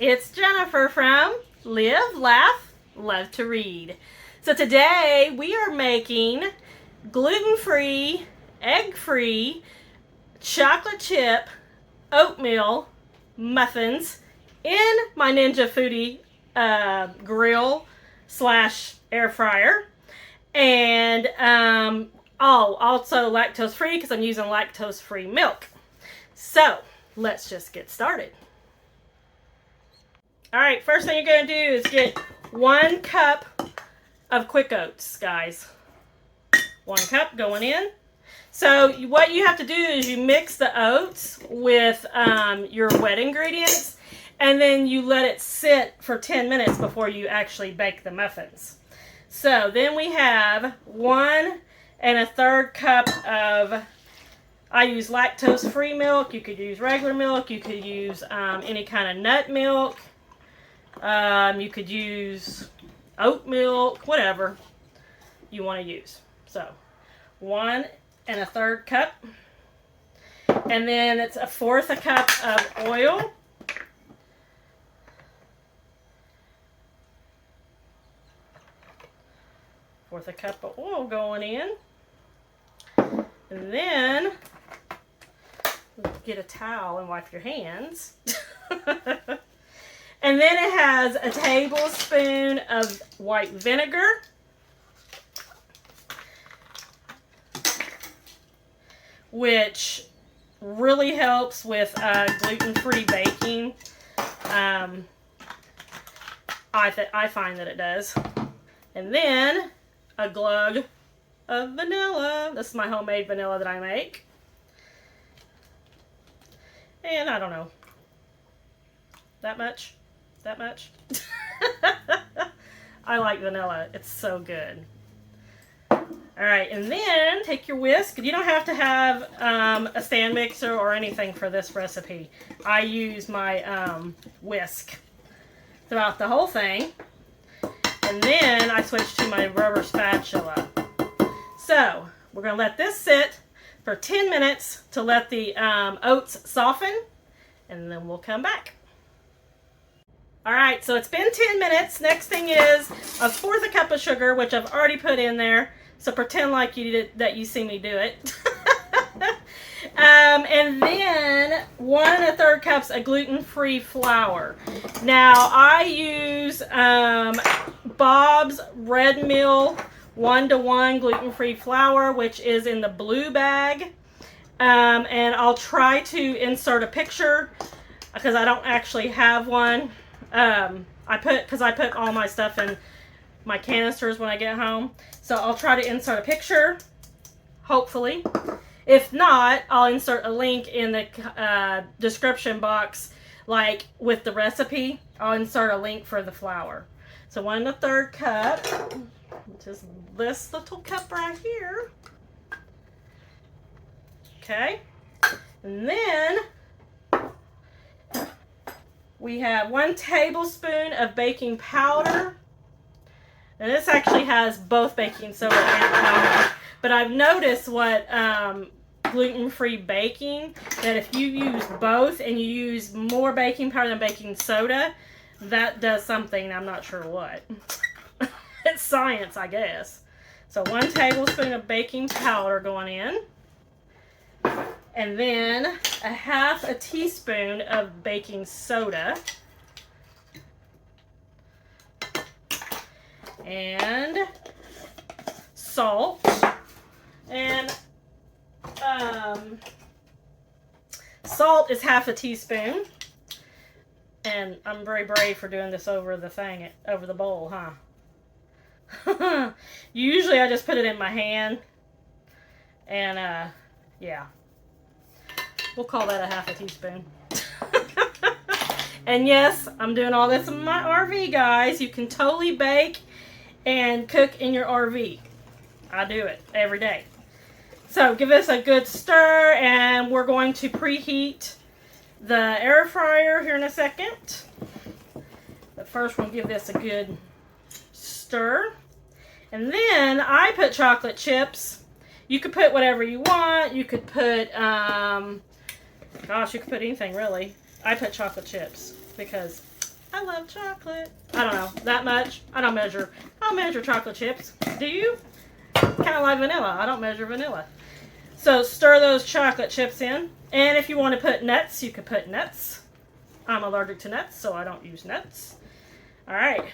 It's Jennifer from Live, Laugh, Love to Read. So today we are making gluten-free, egg-free, chocolate chip, oatmeal muffins in my Ninja Foodie grill / air fryer. And also lactose free because I'm using lactose free milk. So let's just get started. Alright, first thing you're going to do is get 1 cup of quick oats, guys. 1 cup going in. So what you have to do is you mix the oats with your wet ingredients, and then you let it sit for 10 minutes before you actually bake the muffins. So then we have 1 1/3 cup of, I use lactose free milk. You could use regular milk. You could use any kind of nut milk. You could use oat milk, whatever you want to use. So 1 1/3 cup. And then it's 1/4 cup of oil. Fourth a cup of oil going in. And then get a towel and wipe your hands. And then it has a tablespoon of white vinegar. Which really helps with gluten-free baking. I find that it does. And then a glug of vanilla. This is my homemade vanilla that I make. And I don't know. That much? That much? I like vanilla. It's so good. Alright, and then take your whisk. You don't have to have a stand mixer or anything for this recipe. I use my whisk throughout the whole thing. And then I switch to my rubber spatula. So, we're going to let this sit for 10 minutes to let the oats soften. And then we'll come back. Alright, so it's been 10 minutes. Next thing is 1/4 cup of sugar, which I've already put in there. So pretend like that you see me do it. And then 1 1/3 cups of gluten-free flour. Now I use Bob's Red Mill 1-to-1 gluten-free flour, which is in the blue bag. And I'll try to insert a picture because I don't actually have one. I put all my stuff in my canisters when I get home. So I'll try to insert a picture, hopefully. If not, I'll insert a link in the description box, like with the recipe. I'll insert a link for the flour. So 1 1/3 cup, which is this little cup right here. Okay. And then we have 1 tablespoon of baking powder. And this actually has both baking soda and powder. But I've noticed what gluten-free baking, that if you use both and you use more baking powder than baking soda, that does something. I'm not sure what. It's science, I guess. So 1 tablespoon of baking powder going in. And then 1/2 teaspoon of baking soda. And salt. And salt is 1/2 teaspoon. And I'm very brave for doing this over the bowl, huh? Usually I just put it in my hand. And yeah. We'll call that 1/2 teaspoon. And yes, I'm doing all this in my RV, guys. You can totally bake and cook in your RV. I do it every day. So give this a good stir, and we're going to preheat the air fryer here in a second. But first we'll give this a good stir. And then I put chocolate chips. You could put whatever you want. You could put, gosh, you could put anything really. I put chocolate chips because I love chocolate. I don't know, that much. I don't measure. I'll measure chocolate chips. Do you? Kind of like vanilla. I don't measure vanilla. So stir those chocolate chips in. And if you want to put nuts, you could put nuts. I'm allergic to nuts, so I don't use nuts. All right.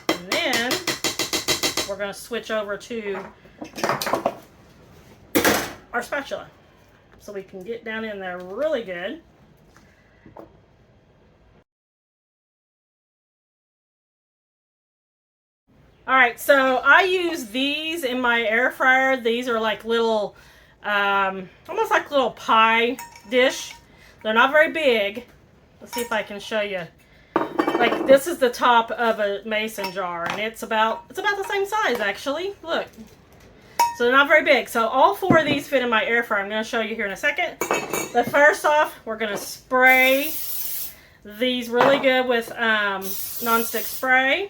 And then we're going to switch over to our spatula so we can get down in there really good. All right, so I use these in my air fryer. These are like little, almost like little pie dish. They're not very big. Let's see if I can show you. Like this is the top of a mason jar, and it's about the same size actually. Look, so they're not very big. So all 4 of these fit in my air fryer. I'm going to show you here in a second. But first off, we're going to spray these really good with nonstick spray.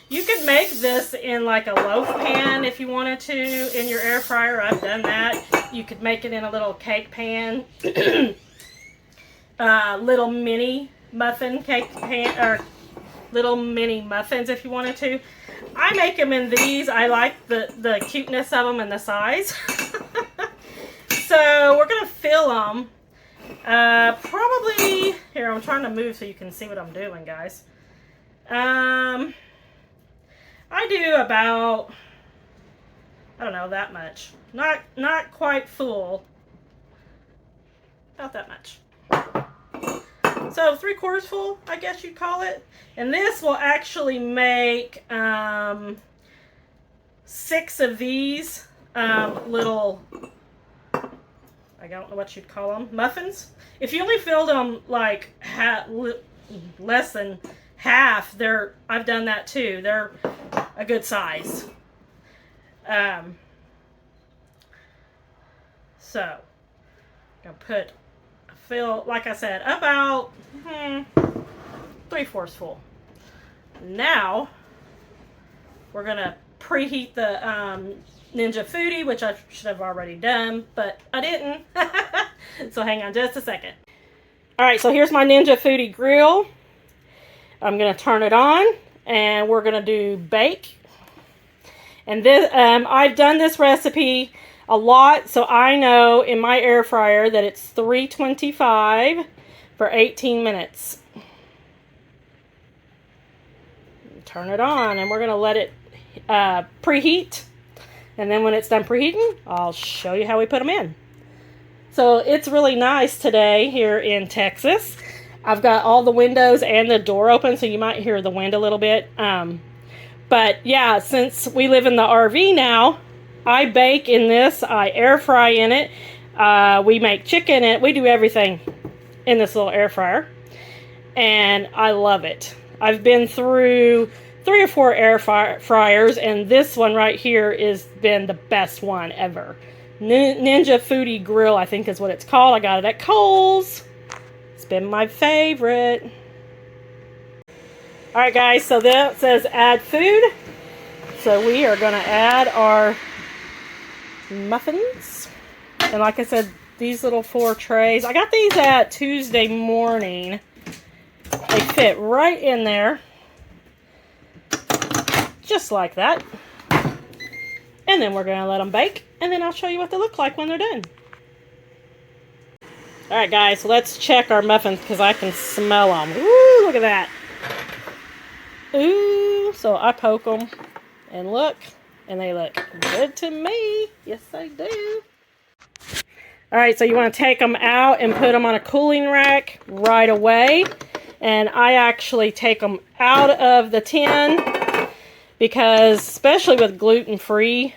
You could make this in like a loaf pan if you wanted to in your air fryer. I've done that. You could make it in a little cake pan. Little mini muffin cake pan, or little mini muffins if you wanted to. I make them in these. I like the cuteness of them and the size. So we're going to fill them. Probably, here I'm trying to move so you can see what I'm doing, guys. I do about, I don't know, that much. Not quite full. About that much. So 3/4 full, I guess you'd call it. And this will actually make 6 of these little, I don't know what you'd call them, muffins. If you only filled them like less than half, I've done that too. They're a good size. So I'm gonna put fill, like I said, about 3/4 full. Now we're gonna preheat the Ninja Foodie, which I should have already done, but I didn't. So hang on just a second. All right, so here's my Ninja Foodie grill. I'm gonna turn it on, and we're gonna do bake. And this, I've done this recipe a lot, so I know in my air fryer that it's 325 for 18 minutes. Turn it on, and we're gonna let it preheat. And then when it's done preheating, I'll show you how we put them in. So it's really nice today here in Texas. I've got all the windows and the door open, so you might hear the wind a little bit. But yeah, since we live in the RV now, I bake in this, I air fry in it, we make chicken in it, we do everything in this little air fryer. And I love it. I've been through 3 or 4 air fryers, and this one right here has been the best one ever. Ninja Foodie Grill, I think is what it's called. I got it at Kohl's. It's been my favorite. Alright guys, so that says add food. So we are going to add our muffins. And like I said, these little 4 trays. I got these at Tuesday morning. They fit right in there. Just like that. And then we're going to let them bake. And then I'll show you what they look like when they're done. Alright guys, so let's check our muffins because I can smell them. Ooh, look at that. Ooh, so I poke them and look, and they look good to me. Yes, they do. Alright, so you want to take them out and put them on a cooling rack right away. And I actually take them out of the tin because, especially with gluten-free,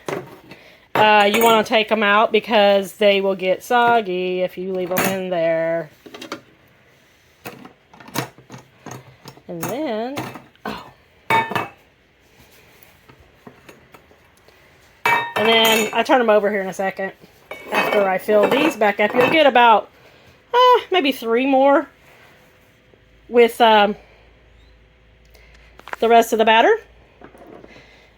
you want to take them out because they will get soggy if you leave them in there. And then, and then I turn them over here in a second. After I fill these back up, you'll get about maybe 3 more with the rest of the batter.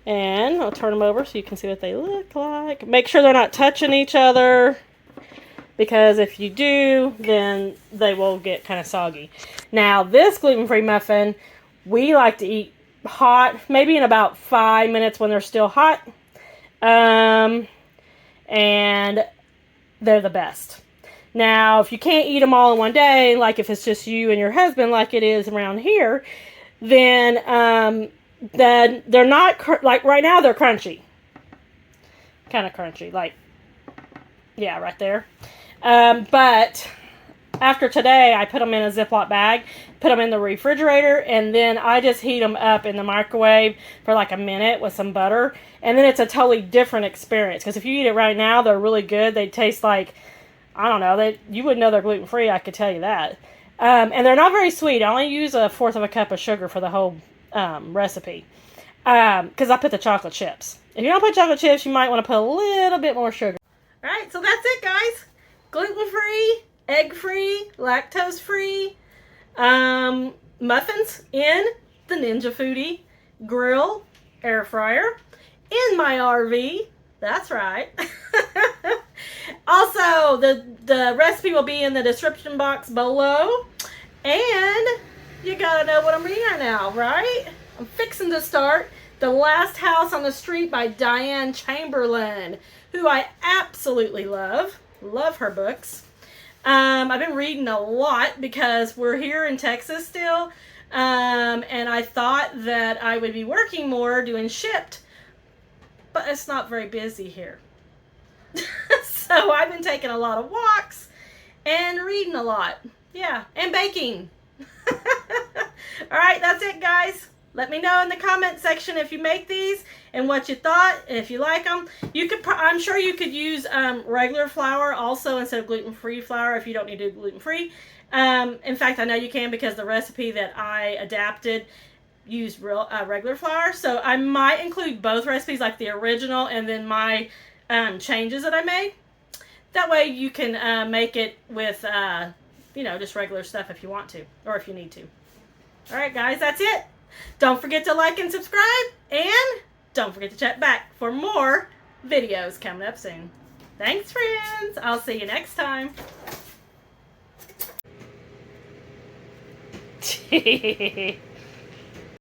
And I'll turn them over so you can see what they look like. Make sure they're not touching each other because if you do, then they will get kind of soggy. Now, this gluten-free muffin, we like to eat hot, maybe in about 5 minutes when they're still hot. And they're the best. Now, if you can't eat them all in one day, like if it's just you and your husband, like it is around here, then they're not, like right now they're crunchy. Kind of crunchy, like, yeah, right there. But after today, I put them in a Ziploc bag, put them in the refrigerator, and then I just heat them up in the microwave for like a minute with some butter. And then it's a totally different experience. Because if you eat it right now, they're really good. They taste like, I don't know, you wouldn't know they're gluten-free, I could tell you that. And they're not very sweet. I only use 1/4 of a cup of sugar for the whole recipe. Because I put the chocolate chips. If you don't put chocolate chips, you might want to put a little bit more sugar. Alright, so that's it, guys. Gluten-free, egg-free, lactose-free muffins in the Ninja Foodie grill air fryer in my RV. That's right. Also, the recipe will be in the description box below. And you gotta know what I'm reading now, right? I'm fixing to start The Last House on the Street by Diane Chamberlain, who I absolutely love. Love her books. I've been reading a lot because we're here in Texas still. And I thought that I would be working more doing Shipped, but it's not very busy here. So I've been taking a lot of walks and reading a lot. Yeah, and baking. Alright, that's it, guys. Let me know in the comment section if you make these and what you thought, and if you like them. You could, I'm sure you could use regular flour also instead of gluten-free flour if you don't need to do gluten-free. In fact, I know you can because the recipe that I adapted used regular flour. So I might include both recipes, like the original and then my changes that I made. That way you can make it with, you know, just regular stuff if you want to, or if you need to. Alright, guys, that's it. Don't forget to like and subscribe, and don't forget to check back for more videos coming up soon. Thanks, friends. I'll see you next time.